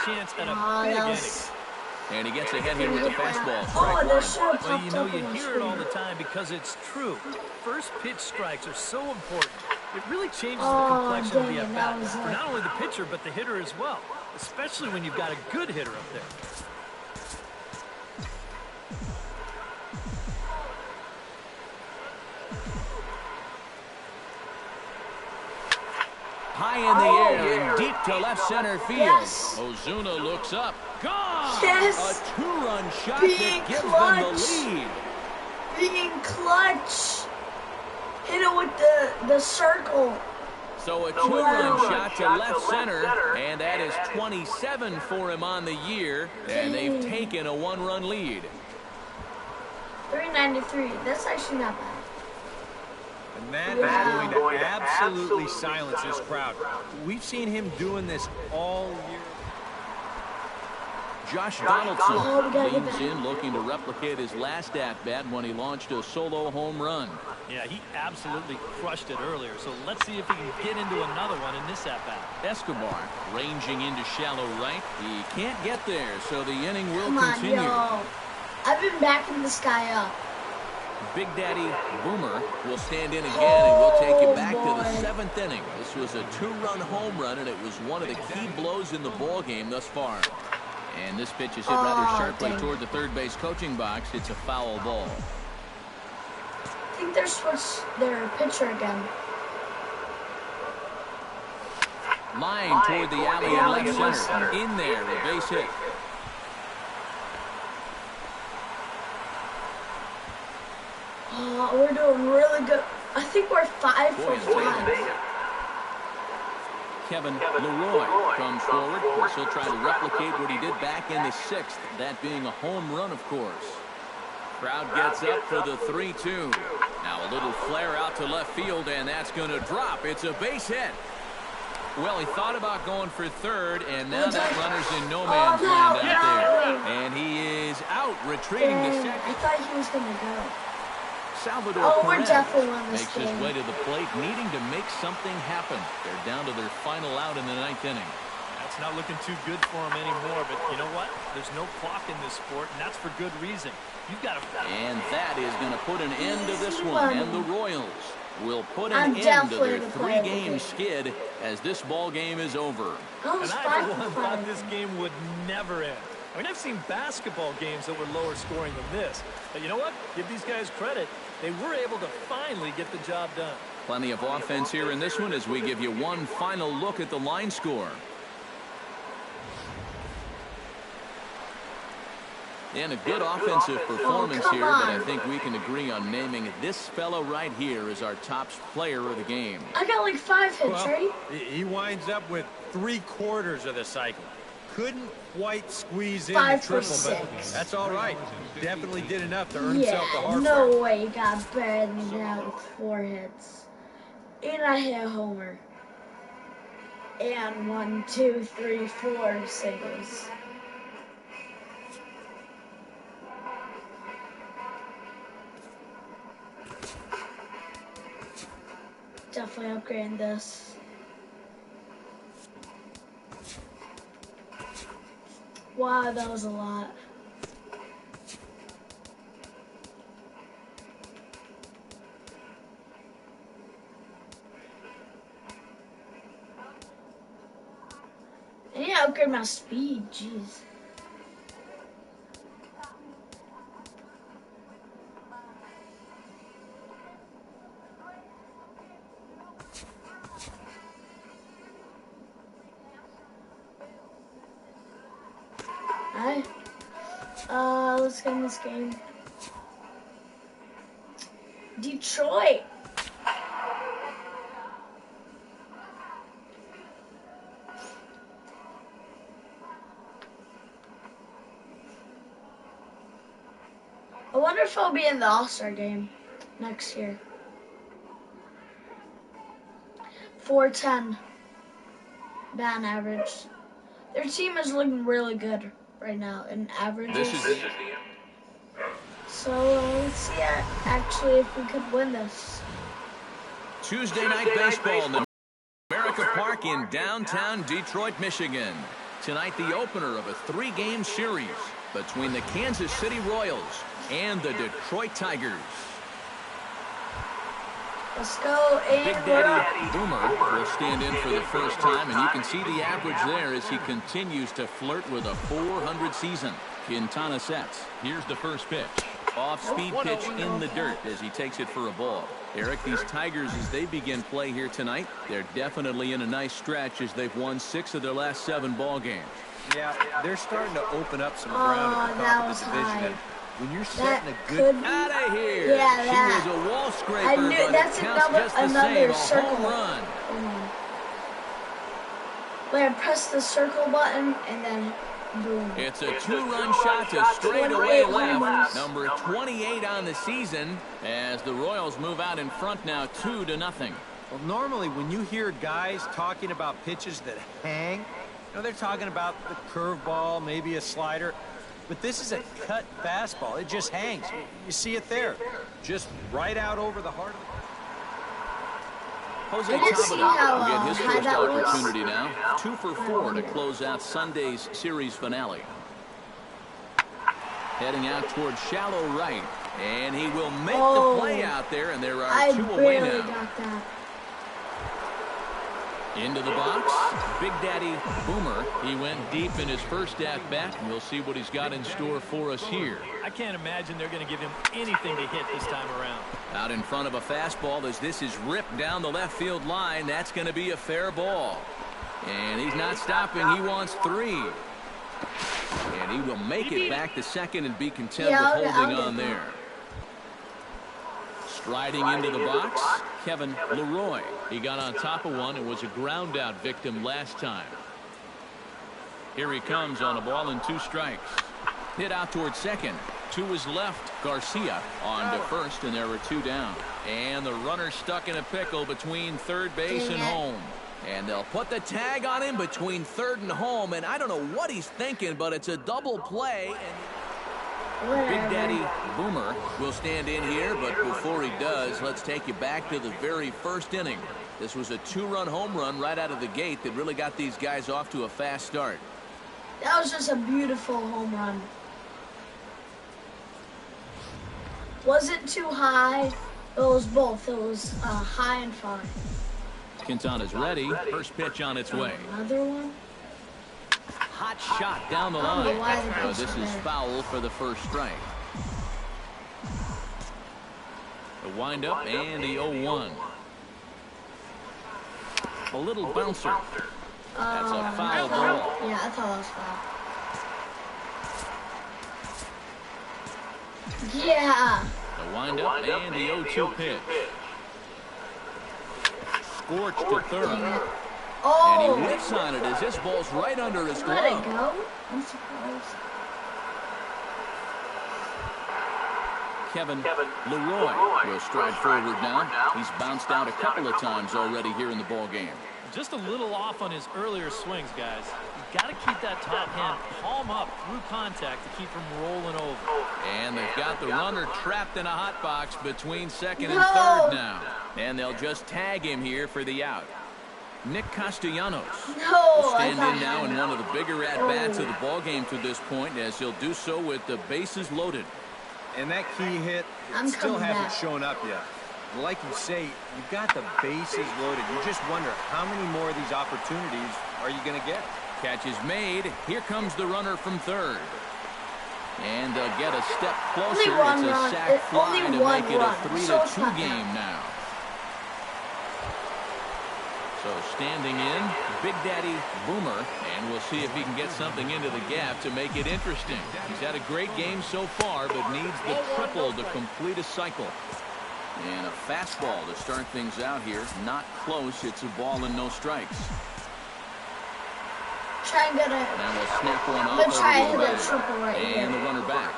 chance at a big inning. And he gets ahead here with the fastball. Strike one. Well, you know, you hear it all the time because it's true. First pitch strikes are so important. It really changes the complexion of the at-bat for not only the pitcher, but the hitter as well, especially when you've got a good hitter up there. High in the air and deep to left center field. Yes. Ozuna looks up. Gone! Yes! A two-run shot that gives them the lead. Being clutch. Hit it with the circle. So a two-run shot to left center, and that is 27 for him on the year, and they've taken a one-run lead. 393. That's actually not bad. And that is going to absolutely silence this crowd. We've seen him doing this all year. Josh Donaldson leans in looking to replicate his last at-bat when he launched a solo home run. Yeah, he absolutely crushed it earlier, so let's see if he can get into another one in this at-bat. Escobar ranging into shallow right. He can't get there, so the inning will continue. Yo. I've been backing this guy up. Big Daddy Boomer will stand in again, and we'll take you back to the seventh inning. This was a two-run home run, and it was one of the key blows in the ball game thus far. And this pitch is hit rather sharply toward the third base coaching box. It's a foul ball. I think they're switched their pitcher again. Line toward the alley in left center. In there, a base hit. We're doing really good. I think we're 5 for 5. Kevin Leroy comes forward. He'll try to replicate what he did back in the sixth, that being a home run, of course. Crowd gets up for the 3-2. Now a little flare out to left field, and that's going to drop. It's a base hit. Well, he thought about going for third, and now that runner's in no man's land out there. And he is out, retreating to second. I thought he was going to go. Salvador we're definitely on this makes his way to the plate, needing to make something happen. They're down to their final out in the ninth inning. That's not looking too good for him anymore, but you know what? There's no clock in this sport, and that's for good reason. You've got to... And that is going to put an end to this one, and the Royals will put an end to their three-game skid as this ball game is over. And I, for one, thought this game would never end. I mean, I've seen basketball games that were lower scoring than this. But you know what? Give these guys credit. They were able to finally get the job done. Plenty of offense here in this one as we give you one final look at the line score. And a good offensive performance here, but I think we can agree on naming this fellow right here as our top player of the game. I got like 5 hits, right? He winds up with 3/4 of the cycle. Couldn't quite squeeze in 5 the triple, for but 6. that's all right. Definitely did enough to earn himself the hard no part. way he got better than that with 4 hits. And I hit a homer. And 1, 2, 3, 4 singles. Definitely upgrading this. Wow, that was a lot. I need to upgrade my speed, jeez. Let's get in this game. Detroit. I wonder if I'll be in the All-Star game next year. 410 batting average. Their team is looking really good right now in averages. So let's see actually if we could win this. Tuesday night baseball in America Park in downtown Detroit, Michigan. tonight the opener of a 3-game series between the Kansas City Royals and the Detroit Tigers. Let's go, and Big Daddy Boomer will stand in for the first time, and you can see the average there as he continues to flirt with a .400 season. Quintana sets. Here's the first pitch. Off-speed pitch in the dirt as he takes it for a ball. Eric, these Tigers, as they begin play here tonight, they're definitely in a nice stretch as they've won 6 of their last 7 ball games. Yeah, they're starting to open up some ground at the top of the division. And when you're setting a good... Out of here! Yeah, that. She was a wall scraper, I knew but that's it counts just the another same. circle. A home run. Where I press the circle button and then boom. It's a 2-run shot to straightaway left. Number 28 on the season as the Royals move out in front now 2-0. Well, normally when you hear guys talking about pitches that hang, they're talking about the curveball, maybe a slider. But this is a cut fastball. It just hangs. You see it there. Just right out over the heart of the... Jose Tabata will get his first opportunity now. 2 for 4 to close out Sunday's series finale. Heading out towards shallow right. And he will make the play out there, and there are 2 away now. Got that. Into the box, Big Daddy Boomer. He went deep in his first at-bat, and we'll see what he's got in store for us here. I can't imagine they're going to give him anything to hit this time around. Out in front of a fastball as this is ripped down the left field line. That's going to be a fair ball. And he's not stopping. He wants 3. And he will make it back to second and be content with holding on there. Striding into the box, Kevin Leroy. He got on top of one and was a ground out victim last time. Here he comes on a ball and 2 strikes. Hit out towards second. To his left, Garcia on to first, and there were 2 down. And the runner stuck in a pickle between third base and home. And they'll put the tag on him between third and home, and I don't know what he's thinking, but it's a double play. And Big Daddy Boomer will stand in here, but before he does, let's take you back to the very first inning. This was a 2-run home run right out of the gate that really got these guys off to a fast start. That was just a beautiful home run. Wasn't too high. It was both. It was high and far. Quintana's ready. First pitch on its way. Another one. Hot shot down the line. Oh, this is foul for the first strike. The windup and the 0-1. A little bouncer. That's a foul ball. Yeah, I thought that was foul. Yeah. The windup and the 0-2 pitch. Scorched to third. Oh. And he whiffs on it as this ball's right under his glove. Let it go. I'm surprised. Kevin Leroy will stride forward now. He's bounced out a couple of times already here in the ball game. Just a little off on his earlier swings, guys. You've got to keep that top hand palm up through contact to keep him rolling over. And they've got the runner trapped in a hot box between second and third now. And they'll just tag him here for the out. Nick Castellanos will stand in now in one of the bigger at-bats of the ball game to this point, as he'll do so with the bases loaded. And that key hit still hasn't shown up yet. Like you say, you've got the bases loaded. You just wonder how many more of these opportunities are you going to get? Catch is made. Here comes the runner from third. And they'll get a step closer. It's a sac fly to make it a 3-2 game now. So standing in, Big Daddy Boomer, and we'll see if he can get something into the gap to make it interesting. He's had a great game so far, but needs the triple to complete a cycle. And a fastball to start things out here. Not close. It's a ball and no strikes. Try and get it. And we'll snap one off over the triple right here. And the runner back.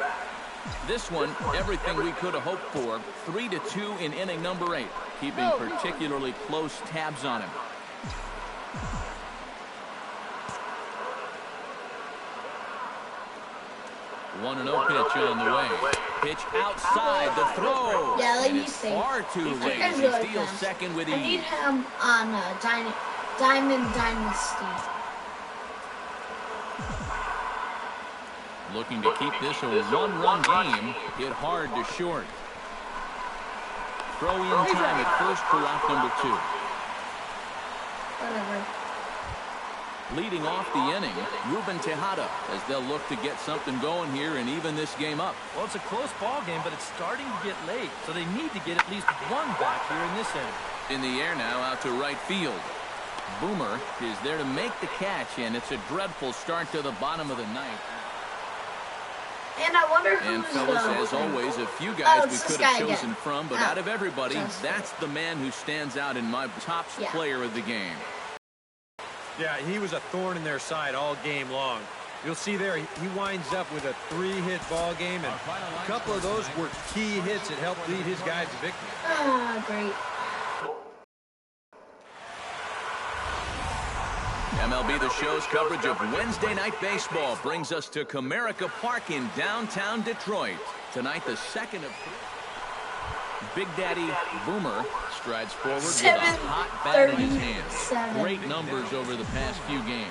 This one, everything we could have hoped for. 3-2 in inning number 8. Keeping particularly close tabs on him. One and 0 pitch on the way. Pitch outside the throw. Yeah, like you say. Far too late. He really steals fast. second with ease. I need him on Diamond Dynasty. Looking to keep this a one-run game. Hit hard to short. Throw in time at first for route number 2. Whatever. Leading off the inning, Ruben Tejada, as they'll look to get something going here and even this game up. Well, it's a close ball game, but it's starting to get late, so they need to get at least one back here in this inning. In the air now, out to right field. Boomer is there to make the catch, and it's a dreadful start to the bottom of the ninth. And I wonder who's And fellas, as always, a few guys we could have chosen again. from, but out of everybody, that's the man who stands out in my top player of the game. Yeah, he was a thorn in their side all game long. You'll see there, he winds up with a 3-hit ball game, and a couple of those were key hits that helped lead his guys to victory. Ah, great. MLB The Show's coverage of Wednesday Night Baseball brings us to Comerica Park in downtown Detroit. Tonight, the second of 3. Big Daddy Boomer strides forward with a hot bat in his hand. Great numbers over the past few games.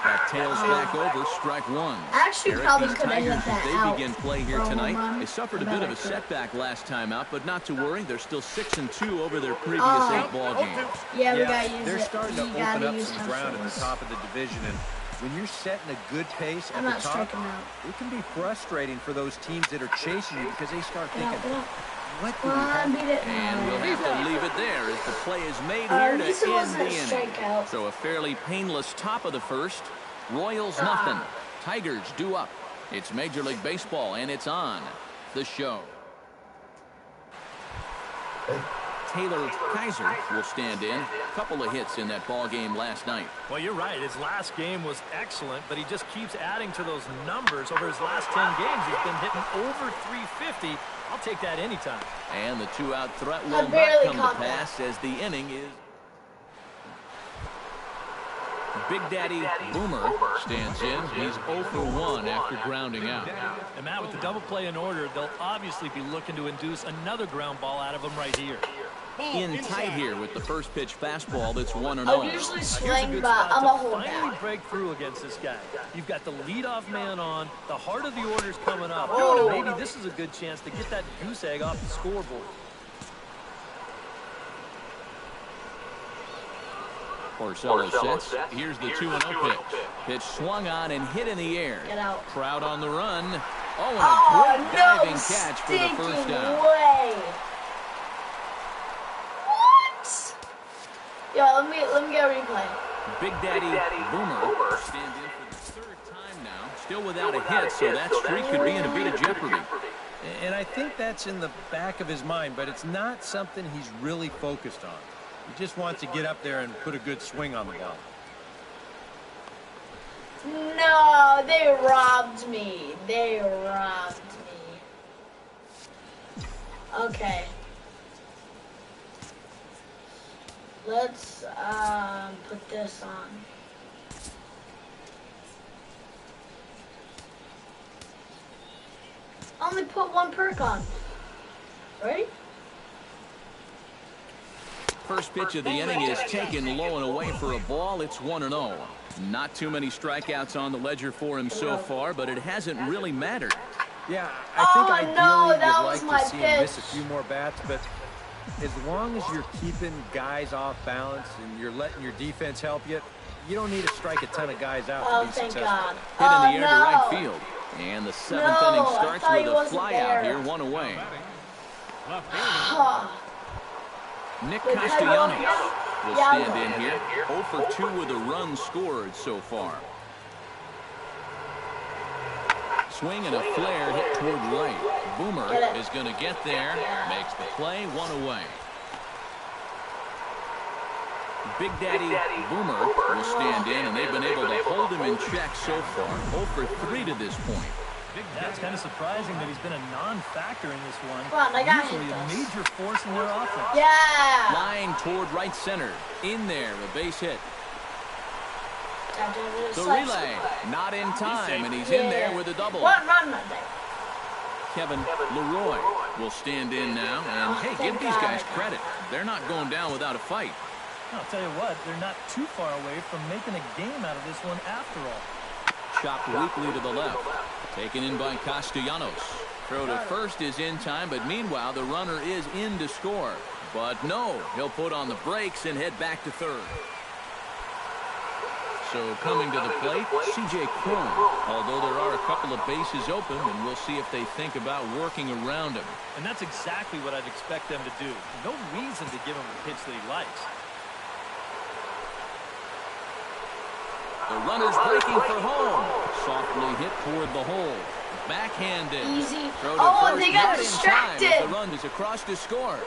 That tails back over, strike 1. Actually, probably could have hit that They out. begin play here tonight. They suffered a bit of a setback last time out, but not to worry. They're still 6-2 over their previous 8 ball games. Yeah, we gotta use they're it. starting to We open gotta up use some ground at the top of the division, and when you're setting a good pace at I'm the not top, striking out. it can be frustrating for those teams that are chasing you because they start Get out, thinking, get out. what do Come we on, have? beat it. And we'll have to leave it there as the play is made here At to least it end wasn't the a inning. strikeout. So a fairly painless top of the first. Royals nothing. Tigers due up. It's Major League Baseball, and it's on the show. Taylor Kaiser will stand in. A couple of hits in that ball game last night. Well, you're right. His last game was excellent, but he just keeps adding to those numbers. Over his last 10 games, he's been hitting over 350. I'll take that anytime. And the 2-out threat will not barely come to caught pass as the inning is. Big Daddy Boomer stands in. He's 0 for 1 after grounding out. And Matt, with the double play in order, they'll obviously be looking to induce another ground ball out of him right here. In tight here with the first pitch fastball that's 1-0. I'll usually Here's a swing, good but spot I'm to a hold finally back. break through against this guy. You've got the leadoff man on. The heart of the order's coming up. Oh. Maybe this is a good chance to get that goose egg off the scoreboard. Porcello sets. Here's the 2-0 pitch. Pitch swung on and hit in the air. Get out. Crowd on the run. Oh, and a great diving no catch for the first stinking down. way. What? Yo, let me get a replay. Big Daddy Boomer stands in for the 3rd time now. Still without a hit, so that streak could be in a bit of jeopardy. And I think that's in the back of his mind, but it's not something he's really focused on. He just wants to get up there and put a good swing on the ball. No, they robbed me. They robbed me. Okay. Let's put this on. Only put 1 perk on. Right? First pitch of the inning is taken low and away for a ball. It's 1-0. Not too many strikeouts on the ledger for him so far, but it hasn't really mattered. Yeah, I think ideally no, that you'd was like my to see him miss a pitch. few more bats, but as long as you're keeping guys off balance and you're letting your defense help you, you don't need to strike a ton of guys out Oh, to be thank successful. God. Hit in the air to right field. And the 7th inning starts thought he with a wasn't fly there. out here, 1 away. Huh. Nick Wait, Castellanos yeah, will yeah, stand in here. 0 for 2 with a run scored so far. Swing and a flare hit toward right. Boomer is going to get there. Makes the play, 1 away. Big Daddy Boomer will stand in, and they've been able to hold him in check so far. 0 for 3 to this point. Yeah, it's kind of surprising that he's been a non-factor in this one. Come on, I got Usually a this. major force in their offense. Yeah. Line toward right center. In there, a base hit. The relay, not in time, and he's in there with a double. One run right there. Kevin Leroy will stand in now, and hey, give these guys credit. They're not going down without a fight. I'll tell you what, they're not too far away from making a game out of this one after all. Chopped weakly to the left. Taken in by Castellanos. Throw to first is in time, but meanwhile the runner is in to score. But no, he'll put on the brakes and head back to third. So coming to the plate, C.J. Cron. Although there are a couple of bases open, and we'll see if they think about working around him. And that's exactly what I'd expect them to do. No reason to give him a pitch that he likes. The runner's breaking for home. Softly hit toward the hole. Backhanded. Easy. Throw to Oh, first, they got not in time distracted. as the run is across to score.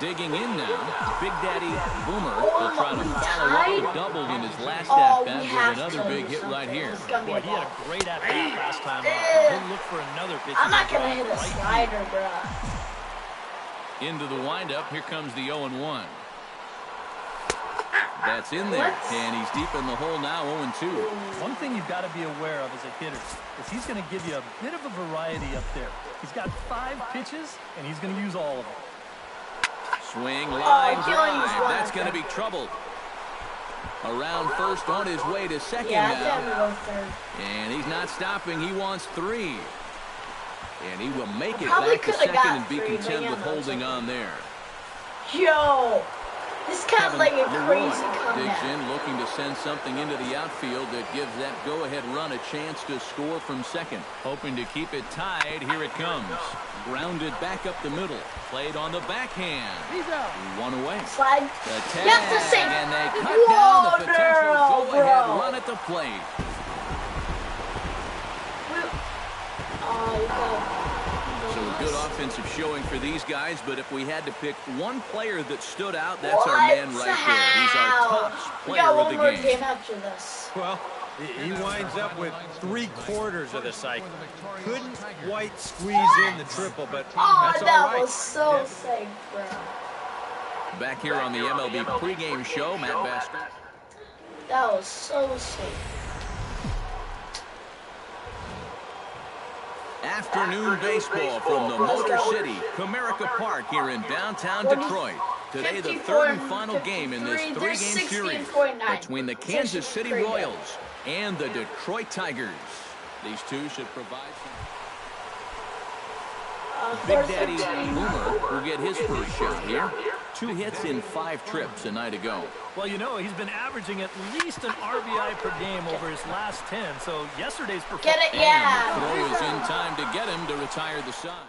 Digging in now, Big Daddy Boomer will try to follow up the double in his last at-bat with another big hit right here. Boy, he had a great at-bat last time out. He'll look for another pitch. I'm not going to hit a slider, bro. Into the windup, here comes the 0-1. That's in there, and he's deep in the hole now, 0-2. One thing you've got to be aware of as a hitter is he's going to give you a bit of a variety up there. He's got 5 pitches, and he's going to use all of them. Swing, line drive. That's going to be troubled. Around first on his way to second now. And he's not stopping. He wants 3. And he will make it back to second and be content with holding on there. Yo, this is kind of like a crazy comeback. Digs in, looking to send something into the outfield that gives that go-ahead run a chance to score from second. Hoping to keep it tied. Here it comes. Grounded back up the middle. Played on the backhand. He's out. 1 away. Slide. The tag, You have to say, and they cut down the potential go-ahead run at the plate. So a good offensive showing for these guys, but if we had to pick one player that stood out, that's our man right there. He's our top player of the game. We got one more game after this. Well, he winds up with 3/4 of the cycle. Couldn't quite squeeze in the triple, but that's all right. That was so sick, bro. Back here on the MLB pregame show, Matt Basker. That was so sick. Afternoon baseball from the Motor City, Comerica Park here in downtown Detroit. Today, the third and final game in this 3-game series between the Kansas City Royals and the Detroit Tigers. These two should provide some... Big Daddy Boomer will get his first shot here. 2 hits in 5 trips a night ago. Well, you know, he's been averaging at least an RBI per game over his last 10, so yesterday's performance... Get it? Yeah. And the throw is in time to get him to retire the side.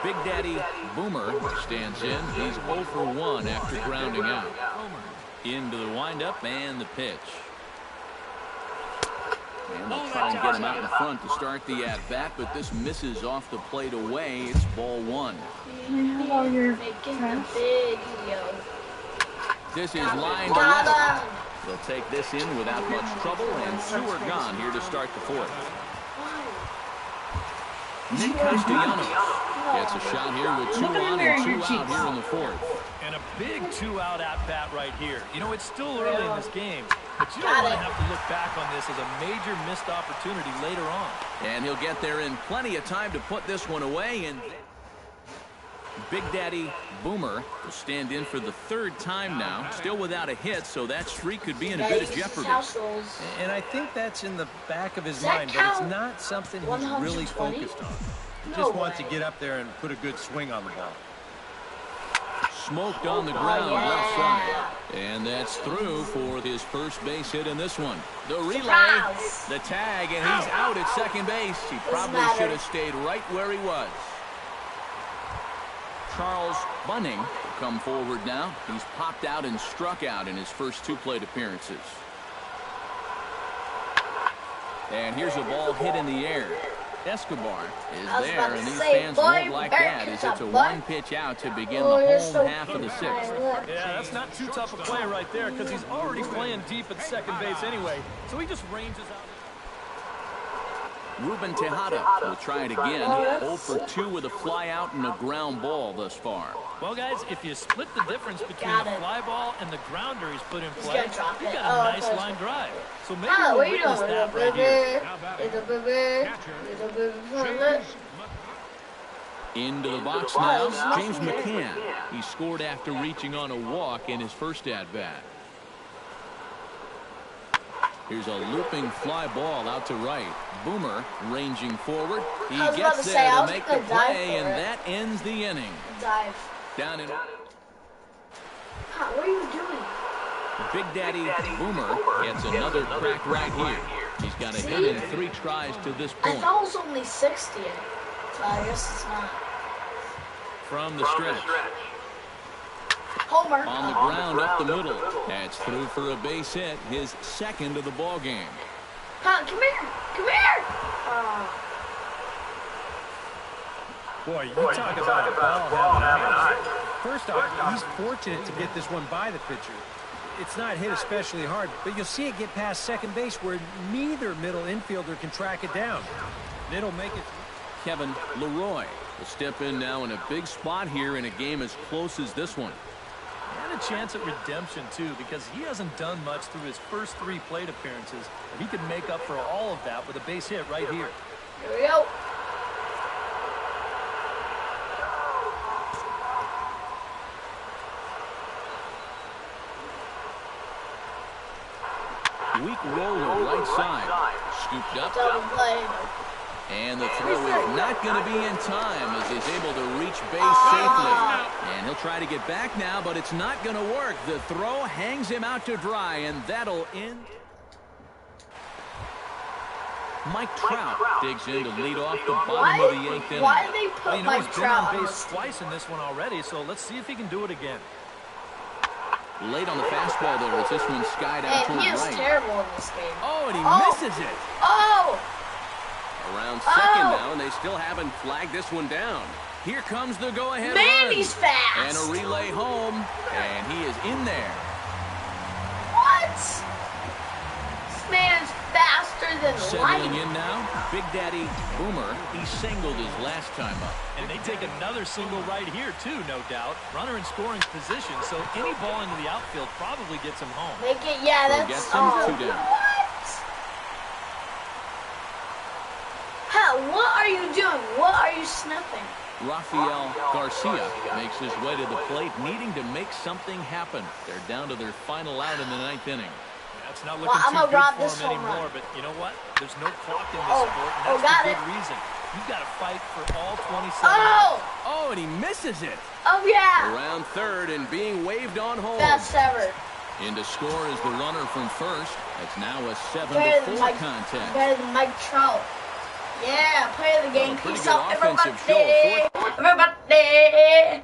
Big Daddy Boomer stands in. He's 0 for 1 after grounding out. Into the windup and the pitch. And they'll try and get him out in front to start the at-bat, but this misses off the plate away. It's ball 1. This is line to left. They'll take this in without much trouble, and 2 are gone here to start the 4th. Nick Castellanos gets a shot here with 2 on and 2 out here in the 4th. And a big 2-out at-bat right here. You know, it's still early in this game, but you don't want to have to look back on this as a major missed opportunity later on. And he'll get there in plenty of time to put this one away. And Big Daddy Boomer will stand in for the 3rd time now, still without a hit, so that streak could be in a bit of jeopardy. And I think that's in the back of his mind, but it's not something he's really focused on. He just wants to get up there and put a good swing on the ball. Smoked on the ground left side. And that's through for his first base hit in this one. The relay, the tag, and he's out at second base. He probably should have stayed right where he was. Charles Bunning will come forward now. He's popped out and struck out in his first 2 plate appearances. And here's a ball hit in the air. Escobar is there, and these fans won't like that as it's a 1-pitch out to begin the home half of the 6th. Yeah, that's not too tough a play right there because he's already playing deep at second base anyway, so he just ranges out. Ruben Tejada will try it again. 0 for 2 with a fly out and a ground ball thus far. Well, guys, if you split the difference between the fly ball and the grounder he's put in play, you've got a nice line drive. So maybe we'll witness that right here. Into the box now, James McCann. He scored after reaching on a walk in his first at-bat. Here's a looping fly ball out to right. Boomer ranging forward. He gets there to make the play, and that ends the inning. Dive. Down in. What are you doing? Big Daddy Boomer gets another crack right here. He's got a hit in 3 tries to this point. I thought it was only 60. So I guess it's not. From the stretch. Homer. On the ground up the middle. That's through for a base hit, his second of the ball game. Come here. Come here. Boy, you talk about a ball having hands. First off, he's fortunate to get this one by the pitcher. It's not hit especially hard, but you'll see it get past second base where neither middle infielder can track it down. And it'll make it. Kevin Leroy will step in now in a big spot here in a game as close as this one. And a chance at redemption, too, because he hasn't done much through his first 3 plate appearances. But he could make up for all of that with a base hit right here. Here we go. Weak roller right side. Scooped up. Double play. And the throw is not going to be in time as he's able to reach base safely. And he'll try to get back now, but it's not going to work. The throw hangs him out to dry, and that'll end. Mike Trout digs in to lead off the bottom of the 8th inning. Why did they put Mike Trout on base twice in this one already, so let's see if he can do it again. Late on the fastball there as this one skied out to the right. He is terrible in this game. Oh, and he misses it. Oh! Around second now, and they still haven't flagged this one down. Here comes the go-ahead run. He's fast. And a relay home, and he is in there. What? This man's faster than light. Settling in now, Big Daddy Boomer. He singled his last time up. And they take another single right here, too, no doubt. Runner in scoring position, so any ball into the outfield probably gets him home. Make it, yeah, that's... Gets him 2 down. What? What are you doing? What are you sniffing? Rafael Garcia makes his way to the plate, needing to make something happen. They're down to their final out in the 9th inning. That's not looking too good for him anymore, but you know what? There's no clock in this sport, and that's a good reason. You've got to fight for all 27 outs. Oh, and he misses it. Oh, yeah. Around third and being waved on home. Best ever. In to score is the runner from first. It's now a 7-4 contest. Better than Mike Trout. Yeah, play of the game. Pretty Peace good out, offensive everybody. show. Everybody.